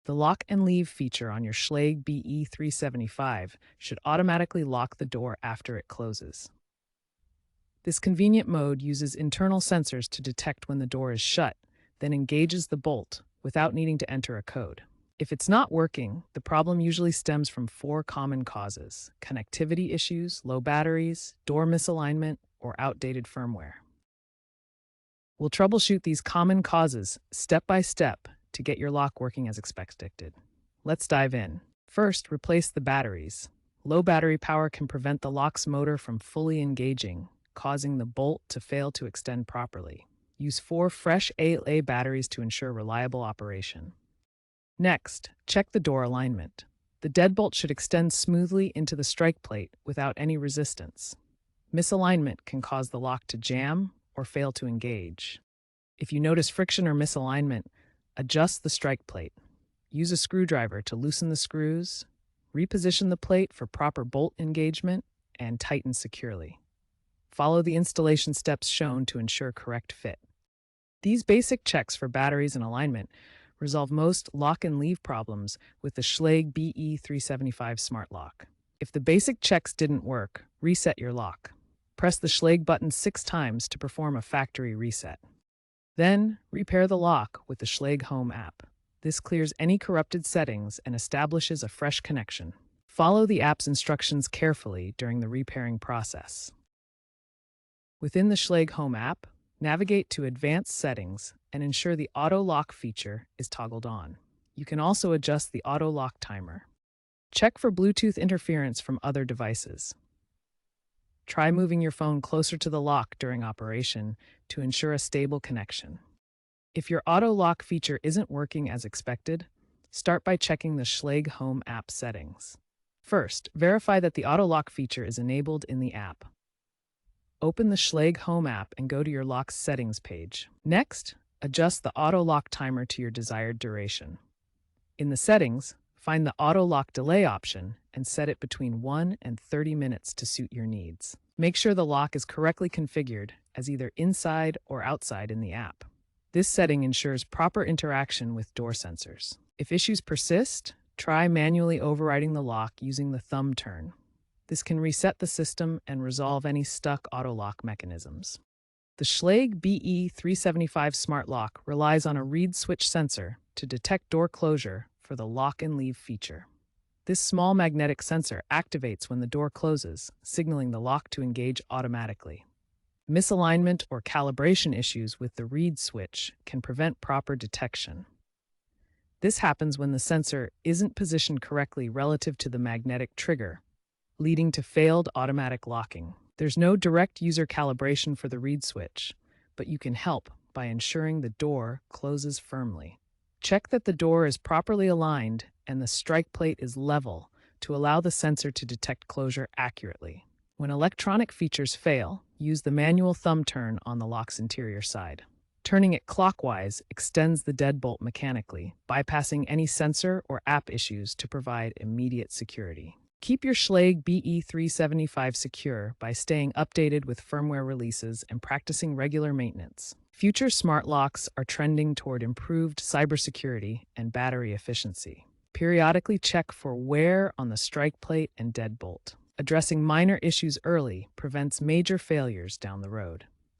The lock and leave feature on your Schlage BE375 should automatically lock the door after it closes. This convenient mode uses internal sensors to detect when the door is shut, then engages the bolt without needing to enter a code. If it's not working, the problem usually stems from 4 common causes: connectivity issues, low batteries, door misalignment, or outdated firmware. We'll troubleshoot these common causes step by step to get your lock working as expected. Let's dive in. First, replace the batteries. Low battery power can prevent the lock's motor from fully engaging, causing the bolt to fail to extend properly. Use 4 fresh AA batteries to ensure reliable operation. Next, check the door alignment. The deadbolt should extend smoothly into the strike plate without any resistance. Misalignment can cause the lock to jam or fail to engage. If you notice friction or misalignment, adjust the strike plate. Use a screwdriver to loosen the screws, reposition the plate for proper bolt engagement, and tighten securely. Follow the installation steps shown to ensure correct fit. These basic checks for batteries and alignment resolve most lock and leave problems with the Schlage BE375 smart lock. If the basic checks didn't work, reset your lock. Press the Schlage button 6 times to perform a factory reset. Then, repair the lock with the Schlage Home app. This clears any corrupted settings and establishes a fresh connection. Follow the app's instructions carefully during the repairing process. Within the Schlage Home app, navigate to Advanced Settings and ensure the Auto Lock feature is toggled on. You can also adjust the Auto Lock timer. Check for Bluetooth interference from other devices. Try moving your phone closer to the lock during operation to ensure a stable connection. If your Auto Lock feature isn't working as expected, start by checking the Schlage Home app settings. First, verify that the Auto Lock feature is enabled in the app. Open the Schlage Home app and go to your lock's settings page. Next, adjust the Auto Lock timer to your desired duration. In the settings, find the Auto Lock delay option and set it between 1 and 30 minutes to suit your needs. Make sure the lock is correctly configured as either inside or outside in the app. This setting ensures proper interaction with door sensors. If issues persist, try manually overriding the lock using the thumb turn. This can reset the system and resolve any stuck auto lock mechanisms. The Schlage BE375 smart lock relies on a reed switch sensor to detect door closure for the lock and leave feature. This small magnetic sensor activates when the door closes, signaling the lock to engage automatically. Misalignment or calibration issues with the reed switch can prevent proper detection. This happens when the sensor isn't positioned correctly relative to the magnetic trigger, leading to failed automatic locking. There's no direct user calibration for the reed switch, but you can help by ensuring the door closes firmly. Check that the door is properly aligned and the strike plate is level to allow the sensor to detect closure accurately. When electronic features fail, use the manual thumb turn on the lock's interior side. Turning it clockwise extends the deadbolt mechanically, bypassing any sensor or app issues to provide immediate security. Keep your Schlage BE375 secure by staying updated with firmware releases and practicing regular maintenance. Future smart locks are trending toward improved cybersecurity and battery efficiency. Periodically check for wear on the strike plate and deadbolt. Addressing minor issues early prevents major failures down the road.